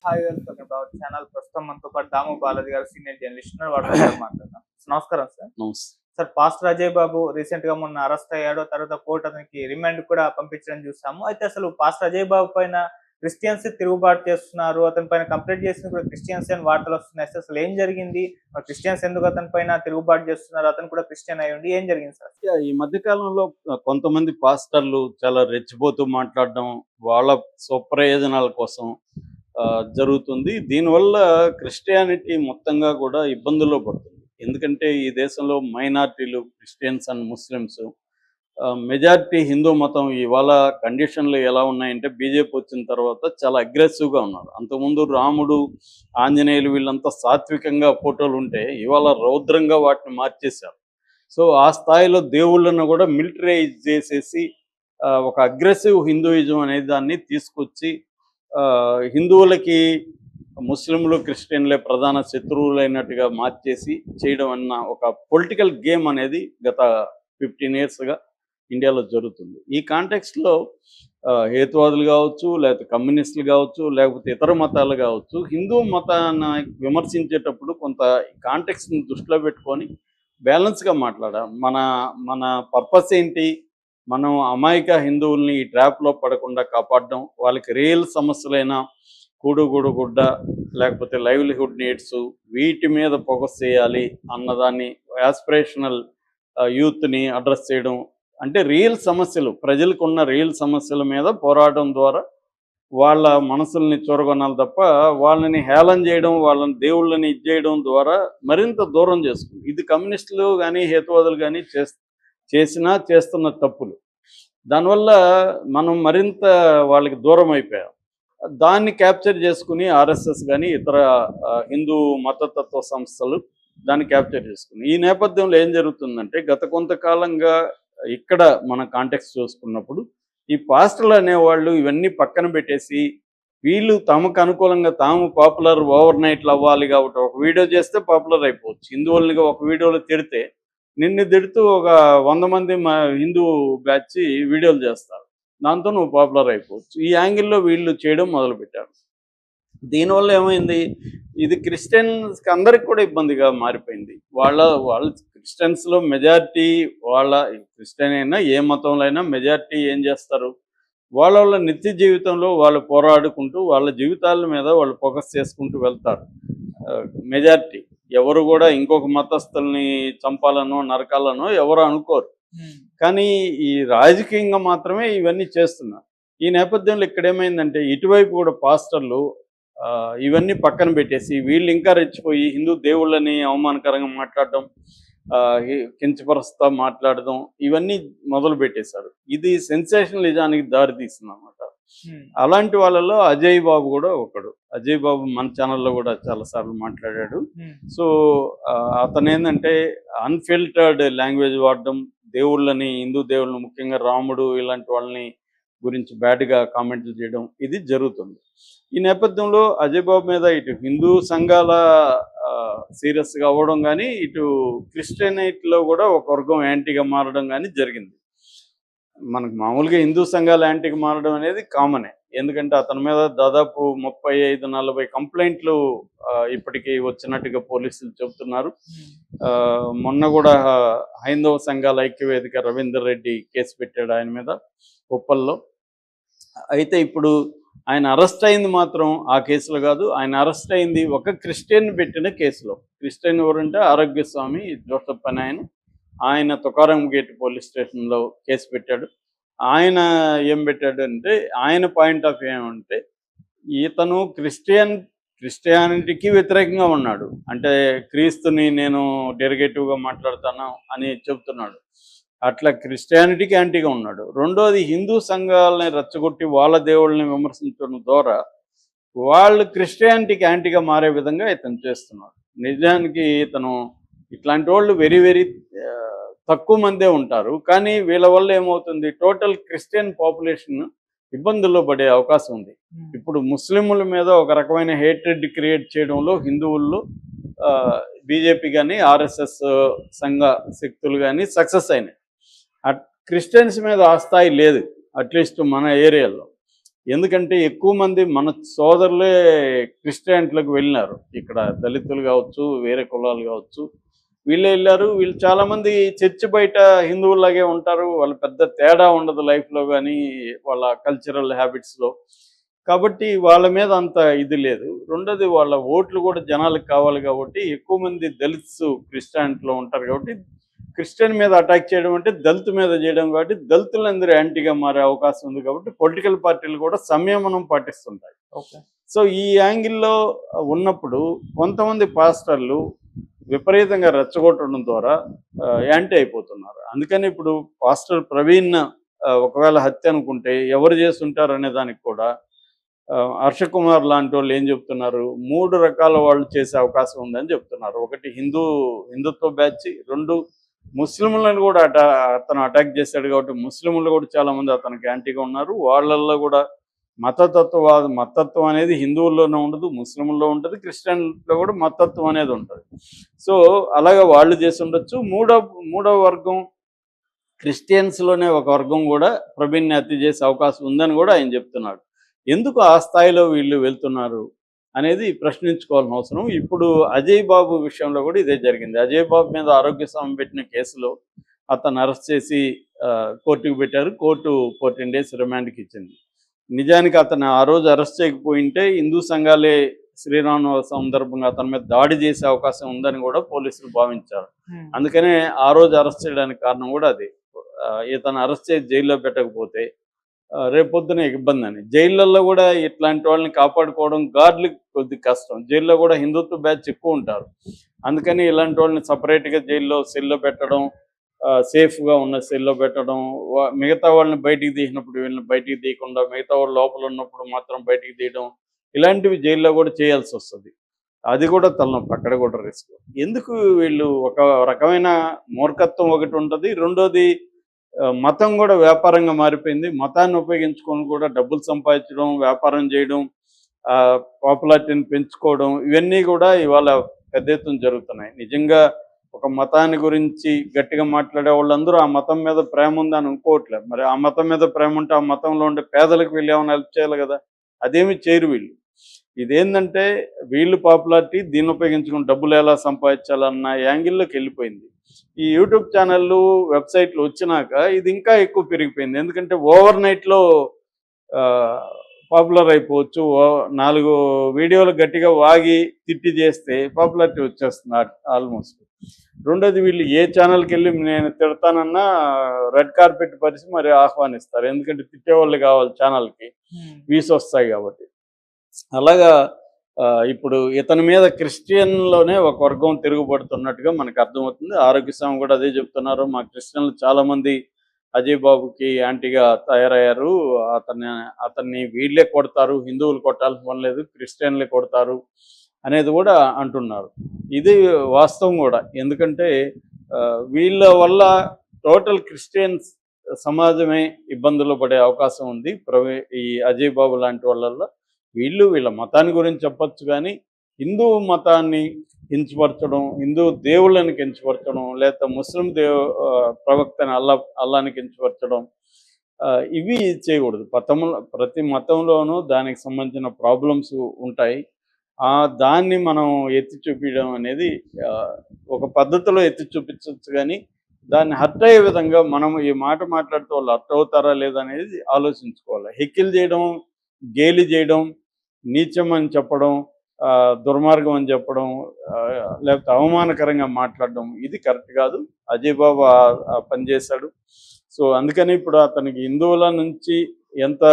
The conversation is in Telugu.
Hi welcome about channel. ప్రస్తుతం మనతో పాటు దాము బాలాజీ గారు సీనియర్ జర్నలిస్ట్ ఉన్నారు. వాటితో కూడా మాట్లాడదాం. నమస్కారం సార్. నమస్తే. సార్, పాస్టర్ అజయ్ బాబు రీసెంట్ గా మొన్న అరెస్ట్ అయ్యాడు. తర్వాత కోర్టు అతనికి రిమాండ్ కూడా పంపించడం చూసాము. అయితే అసలు పాస్టర్ అజయ్ బాబు పైన క్రిస్టియన్స్ తిరుగుబాటు చేస్తున్నారు, అతని పైన కంప్లైంట్ చేసిన కూడా క్రిస్టియన్స్ అని వార్తలు వస్తున్నాయి. అసలు ఏం జరిగింది? క్రిస్టియన్స్ ఎందుకు అతని పైన తిరుగుబాటు చేస్తున్నారు? అతను కూడా క్రిస్టియన్ అయ్యండి, ఏం జరిగింది సార్? ఈ మధ్య కాలంలో కొంతమంది పాస్టర్లు చాలా రెచ్చిపోతూ మాట్లాడడం, వాళ్ళ స్వప్రయోజనాల కోసం జరుగుతుంది. దీనివల్ల క్రిస్టియానిటీ మొత్తంగా కూడా ఇబ్బందుల్లో పడుతుంది. ఎందుకంటే ఈ దేశంలో మైనారిటీలు, Christians and Muslims, majority Hindu మతం ఇవాళ కండిషన్లు ఎలా ఉన్నాయంటే బీజేపీ వచ్చిన తర్వాత చాలా అగ్రెసివ్గా ఉన్నారు. అంతకుముందు రాముడు, ఆంజనేయులు వీళ్ళంతా సాత్వికంగా ఫోటోలు ఉంటే ఇవాళ రౌద్రంగా వాటిని మార్చేశారు. సో ఆ స్థాయిలో దేవుళ్ళను కూడా మిలిటరైజ్ చేసేసి ఒక అగ్రెసివ్ హిందూయిజం అనే దాన్ని తీసుకొచ్చి హిందువులకి ముస్లింలు, క్రిస్టియన్లే ప్రధాన శత్రువులైనట్టుగా మార్చేసి చేయడం అన్న ఒక పొలిటికల్ గేమ్ అనేది గత 15 yearsగా ఇండియాలో జరుగుతుంది. ఈ కాంటెక్స్ట్లో హేతువాదులు కావచ్చు, లేకపోతే కమ్యూనిస్టులు కావచ్చు, లేకపోతే ఇతర మతాలు కావచ్చు, హిందూ మతాన్ని విమర్శించేటప్పుడు కొంత కాంటెక్స్ని దృష్టిలో పెట్టుకొని బ్యాలెన్స్గా మాట్లాడాలి. మన మన పర్పస్ ఏంటి? మనం అమాయక హిందువుల్ని ఈ ట్రాప్లో పడకుండా కాపాడడం, వాళ్ళకి రియల్ సమస్యలైన గుడ్డ లేకపోతే లైవ్లీహుడ్ నీడ్స్ వీటి మీద ఫోకస్ చేయాలి అన్నదాన్ని, యాస్పిరేషనల్ యూత్ని అడ్రస్ చేయడం, అంటే రియల్ సమస్యలు, ప్రజలకు ఉన్న రియల్ సమస్యల మీద పోరాటం ద్వారా వాళ్ళ మనసుల్ని చూరగొనాలి తప్ప వాళ్ళని హేళన చేయడం, వాళ్ళని దేవుళ్ళని ఇచ్చేయడం ద్వారా మరింత దూరం చేసుకుంది. ఇది కమ్యూనిస్టులు కానీ హేతువాదులు కానీ చేస్తున్న తప్పులు. దానివల్ల మనం మరింత వాళ్ళకి దూరం అయిపోయాం. దాన్ని క్యాప్చర్ చేసుకుని ఆర్ఎస్ఎస్ కానీ ఇతర హిందూ మతతత్వ సంస్థలు దాన్ని క్యాప్చర్ చేసుకుని, ఈ నేపథ్యంలో ఏం జరుగుతుందంటే గత కొంతకాలంగా ఇక్కడ మన కాంటెక్స్ట్ చూసుకున్నప్పుడు ఈ పాస్టర్లు అనేవాళ్ళు ఇవన్నీ పక్కన పెట్టేసి వీళ్ళు తమకు అనుకూలంగా తాము పాపులర్ ఓవర్ నైట్లు అవ్వాలి కాబట్టి ఒక వీడియో చేస్తే పాపులర్ అయిపోవచ్చు. హిందువుల్నిగా ఒక వీడియోలో తిడితే నిన్ను తిడుతూ ఒక 100 మంది హిందూ బ్యాచ్ వీడియోలు చేస్తారు, దాంతో నువ్వు పాపులర్ అయిపోవచ్చు. ఈ యాంగిల్లో వీళ్ళు చేయడం మొదలుపెట్టారు. దీనివల్ల ఏమైంది, ఇది క్రిస్టియన్స్కి అందరికి కూడా ఇబ్బందిగా మారిపోయింది. వాళ్ళ క్రిస్టియన్స్లో మెజారిటీ, వాళ్ళ క్రిస్టియన్ అయినా ఏ మతంలో అయినా మెజారిటీ ఏం చేస్తారు, వాళ్ళ నిత్య జీవితంలో వాళ్ళు పోరాడుకుంటూ వాళ్ళ జీవితాల మీద వాళ్ళు ఫోకస్ చేసుకుంటూ వెళ్తారు. మెజారిటీ ఎవరు కూడా ఇంకొక మతస్థుల్ని చంపాలనో నరకాలనో ఎవరు అనుకోరు. కానీ ఈ రాజకీయంగా మాత్రమే ఇవన్నీ చేస్తున్నారు. ఈ నేపథ్యంలో ఇక్కడ ఏమైందంటే ఇటువైపు కూడా పాస్టర్లు ఇవన్నీ పక్కన పెట్టేసి వీళ్ళు ఇంకా రెచ్చిపోయి హిందూ దేవుళ్ళని అవమానకరంగా మాట్లాడడం, కించపరుస్తా మాట్లాడడం, ఇవన్నీ మొదలు పెట్టేశారు. ఇది సెన్సేషనలిజానికి దారి తీస్తుంది అన్నమాట. అలాంటి వాళ్ళలో అజయ్ బాబు కూడా ఒకడు. అజయ్ బాబు మన ఛానల్లో కూడా చాలాసార్లు మాట్లాడాడు. సో అతను ఏంటంటే అన్ఫిల్టర్డ్ లాంగ్వేజ్ వాడడం, దేవుళ్ళని, హిందూ దేవుళ్ళని, ముఖ్యంగా రాముడు ఇలాంటి వాళ్ళని గురించి బ్యాడ్గా కామెంట్లు చేయడం, ఇది జరుగుతుంది. ఈ నేపథ్యంలో అజయ్ బాబు మీద ఇటు హిందూ సంఘాల సీరియస్గా అవ్వడం కానీ, ఇటు క్రిస్టియనైట్లో కూడా ఒక వర్గం యాంటీగా మారడం కానీ జరిగింది. మనకు మామూలుగా హిందూ సంఘాలు యాంటీగా మారడం అనేది కామనే. ఎందుకంటే అతని మీద దాదాపు 35-40 కంప్లైంట్లు ఇప్పటికీ వచ్చినట్టుగా పోలీసులు చెబుతున్నారు. మొన్న కూడా హైందవ సంఘాల ఐక్యవేదిక రవీందర్ రెడ్డి కేసు పెట్టాడు ఆయన మీద ఉప్పల్లో. అయితే ఇప్పుడు ఆయన అరెస్ట్ అయింది మాత్రం ఆ కేసులో కాదు, ఆయన అరెస్ట్ అయింది ఒక క్రిస్టియన్ పెట్టిన కేసులో. క్రిస్టియన్ ఎవరంటే ఆరోగ్యస్వామి జోసఫ్ అని ఆయన తుకారం గేట్ పోలీస్ స్టేషన్లో కేసు పెట్టాడు. ఆయన ఏం పెట్టాడు అంటే, ఆయన పాయింట్ ఆఫ్ వ్యూ ఏమంటే ఇతను క్రిస్టియానిటీకి వ్యతిరేకంగా ఉన్నాడు, అంటే క్రీస్తుని నేను డెరిగేటివ్గా మాట్లాడతాను అని చెబుతున్నాడు. అట్లా క్రిస్టియానిటీకి యాంటీగా ఉన్నాడు. రెండోది హిందూ సంఘాలని రెచ్చగొట్టి వాళ్ళ దేవుళ్ళని విమర్శించడం ద్వారా వాళ్ళు క్రిస్టియానిటీకి యాంటీగా మారే విధంగా ఇతను చేస్తున్నాడు. నిజానికి ఇతను ఇట్లాంటి వాళ్ళు వెరీ వెరీ తక్కువ మందే ఉంటారు. కానీ వీళ్ళ వల్ల ఏమవుతుంది, టోటల్ క్రిస్టియన్ పాపులేషన్ ఇబ్బందుల్లో పడే అవకాశం ఉంది. ఇప్పుడు ముస్లింల మీద ఒక రకమైన హేట్రెడ్ క్రియేట్ చేయడంలో హిందువుల్లో బీజేపీ కానీ ఆర్ఎస్ఎస్ సంఘ శక్తులు కానీ సక్సెస్ అయినాయి. క్రిస్టియన్స్ మీద ఆ స్థాయి లేదు, అట్లీస్ట్ మన ఏరియాలో. ఎందుకంటే ఎక్కువ మంది మన సోదరులే క్రిస్టియానిటీలకు వెళ్ళినారు. ఇక్కడ దళితులు కావచ్చు, వేరే కులాలు కావచ్చు, వీళ్ళే వెళ్ళారు. వీళ్ళు చాలామంది చర్చి బయట హిందువుల్లాగే ఉంటారు. వాళ్ళ పెద్ద తేడా ఉండదు లైఫ్‌లో గానీ, వాళ్ళ కల్చరల్ హ్యాబిట్స్‌లో. కాబట్టి వాళ్ళ మీద అంత ఇది లేదు. రెండోది వాళ్ళ ఓట్లు కూడా జనాలకు కావాలి కాబట్టి, ఎక్కువ మంది దళిత్స్ క్రిస్టియానిటీలో ఉంటారు కాబట్టి, క్రిస్టియన్ మీద అటాక్ చేయడం అంటే దళిత్ మీద చేయడం కాబట్టి, దళితులందరూ యాంటీగా మారే అవకాశం ఉంది కాబట్టి, పొలిటికల్ పార్టీలు కూడా సంయమనం పాటిస్తుంటాయి. ఓకే. సో, ఈ యాంగిల్‌లో ఉన్నప్పుడు కొంతమంది పాస్టర్లు విపరీతంగా రెచ్చగొట్టడం ద్వారా యాంటీ అయిపోతున్నారు. అందుకని ఇప్పుడు పాస్టర్ ప్రవీణ్ ఒకవేళ హత్య అనుకుంటే ఎవరు చేసుంటారు అనే దానికి కూడా హర్ష కుమార్ లాంటి వాళ్ళు ఏం చెప్తున్నారు, 3 రకాల వాళ్ళు చేసే అవకాశం ఉందని చెప్తున్నారు. ఒకటి హిందుత్వ బ్యాచ్, 2 ముస్లింలను కూడా అతను అటాక్ చేశాడు కాబట్టి ముస్లింలు కూడా చాలామంది అతనికి యాంటీగా ఉన్నారు. వాళ్ళల్లో కూడా మతతత్వం అనేది హిందువుల్లోనే ఉండదు, ముస్లింల్లో ఉంటుంది, క్రిస్టియన్లో కూడా మతతత్వం అనేది ఉంటుంది. సో అలాగే వాళ్ళు చేసి ఉండొచ్చు. మూడవ వర్గం క్రిస్టియన్స్లోనే ఒక వర్గం కూడా ప్రవీణ్ని హత్య చేసే అవకాశం ఉందని కూడా ఆయన చెప్తున్నాడు. ఎందుకు ఆ స్థాయిలో వీళ్ళు వెళ్తున్నారు అనేది ప్రశ్నించుకోవాల్సిన అవసరం. ఇప్పుడు అజయ్ బాబు విషయంలో కూడా ఇదే జరిగింది. అజయ్ బాబు మీద ఆరోగ్య స్వామి పెట్టిన కేసులో అతను అరెస్ట్ చేసి కోర్టుకు పెట్టారు. కోర్టు 14 days రిమాండ్కి ఇచ్చింది. నిజానికి అతను ఆ రోజు అరెస్ట్ చేయకపోయింటే హిందూ సంఘాలే శ్రీరామనవమి సందర్భంగా అతని మీద దాడి చేసే అవకాశం ఉందని కూడా పోలీసులు భావించారు. అందుకనే ఆ రోజు అరెస్ట్ చేయడానికి కారణం కూడా అది. ఇతను అరెస్ట్ చేసి జైల్లో పెట్టకపోతే రేపొద్దున ఇబ్బంది అని. జైళ్ళల్లో కూడా ఇట్లాంటి వాళ్ళని కాపాడుకోవడం గార్డులకు కొద్ది కష్టం. జైల్లో కూడా హిందుత్వ బ్యాచ్ ఎక్కువ ఉంటారు. అందుకని ఇలాంటి వాళ్ళని సపరేట్గా జైల్లో సెల్లో పెట్టడం, సేఫ్గా ఉన్న సెల్లో పెట్టడం, మిగతా వాళ్ళని బయటికి తీసినప్పుడు వీళ్ళని బయటికి తీయకుండా మిగతా వాళ్ళు లోపల ఉన్నప్పుడు మాత్రం బయటికి తీయడం, ఇలాంటివి జైల్లో కూడా చేయాల్సి వస్తుంది. అది కూడా తలనొప్పి, అక్కడ కూడా రిస్క్. ఎందుకు వీళ్ళు ఒక రకమైన మూర్ఖత్వం ఒకటి ఉంటుంది. రెండోది మతం కూడా వ్యాపారంగా మారిపోయింది. మతాన్ని ఉపయోగించుకొని కూడా డబ్బులు సంపాదించడం, వ్యాపారం చేయడం, పాపులారిటీని పెంచుకోవడం, ఇవన్నీ కూడా ఇవాళ పెద్ద ఎత్తున జరుగుతున్నాయి. నిజంగా ఒక మతాన్ని గురించి గట్టిగా మాట్లాడే వాళ్ళందరూ ఆ మతం మీద ప్రేమ ఉందని అనుకోవట్లేదు. మరి ఆ మతం మీద ప్రేమ ఉంటే ఆ మతంలో ఉండే పేదలకు వీళ్ళు ఏమైనా హెల్ప్ చేయాలి కదా, అదేమి చేయరు వీళ్ళు. ఇదేంటంటే వీళ్ళు పాపులారిటీ దీన్ని ఉపయోగించుకుని డబ్బులు ఎలా సంపాదించాలన్న యాంగిల్లోకి వెళ్ళిపోయింది. ఈ యూట్యూబ్ ఛానళ్ళు, వెబ్సైట్లు వచ్చినాక ఇది ఇంకా ఎక్కువ పెరిగిపోయింది. ఎందుకంటే ఓవర్ నైట్లో పాపులర్ అయిపోవచ్చు. 4 వీడియోలు గట్టిగా వాగి తిట్టి చేస్తే పాపులారిటీ వచ్చేస్తుంది ఆల్మోస్ట్. రెండోది వీళ్ళు ఏ ఛానల్కి వెళ్ళి నేను తిడతానన్నా రెడ్ కార్పెట్ పరిచి మరి ఆహ్వానిస్తారు. ఎందుకంటే తిట్టేవాళ్ళు కావాలి ఛానల్కి, వ్యూస్ వస్తాయి కాబట్టి. అలాగా ఇప్పుడు ఇతని మీద క్రిస్టియన్లోనే ఒక వర్గం తిరుగుబడుతున్నట్టుగా మనకు అర్థమవుతుంది. ఆరోగ్య స్వామి కూడా అదే చెప్తున్నారు. మా క్రిస్టియన్లు చాలామంది అజయ్ బాబుకి యాంటీగా తయారయ్యారు. అతన్ని వీళ్ళే కొడతారు, హిందువులు కొట్టాల్సిన పని లేదు, క్రిస్టియన్లే కొడతారు అనేది కూడా అంటున్నారు. ఇది వాస్తవం కూడా. ఎందుకంటే వీళ్ళ వల్ల టోటల్ క్రిస్టియన్స్ సమాజమే ఇబ్బందులు పడే అవకాశం ఉంది. ఈ అజయ్ బాబు లాంటి వాళ్ళల్లో వీళ్ళ మతాన్ని గురించి చెప్పచ్చు, కానీ హిందూ మతాన్ని కించపరచడం, హిందూ దేవుళ్ళని కించపరచడం, లేకపోతే ముస్లిం ప్రవక్తని అల్లాని కించపరచడం, ఇవి చేయకూడదు. ప్రతి మతంలోనూ దానికి సంబంధించిన ప్రాబ్లమ్స్ ఉంటాయి. దాన్ని మనం ఎత్తి చూపించడం అనేది ఒక పద్ధతిలో ఎత్తి చూపించవచ్చు, కానీ దాన్ని హర్ట్ అయ్యే విధంగా మనం ఈ మాట మాట్లాడితే వాళ్ళు హర్ట్ అవుతారా లేదా అనేది ఆలోచించుకోవాలి. హెక్కిల్ చేయడం, గేలి చేయడం, నీచం అని చెప్పడం, దుర్మార్గం అని చెప్పడం, లేకపోతే అవమానకరంగా మాట్లాడడం, ఇది కరెక్ట్ కాదు. అజయ్ బాబు పనిచేశాడు. సో అందుకని ఇప్పుడు అతనికి హిందువుల నుంచి ఎంత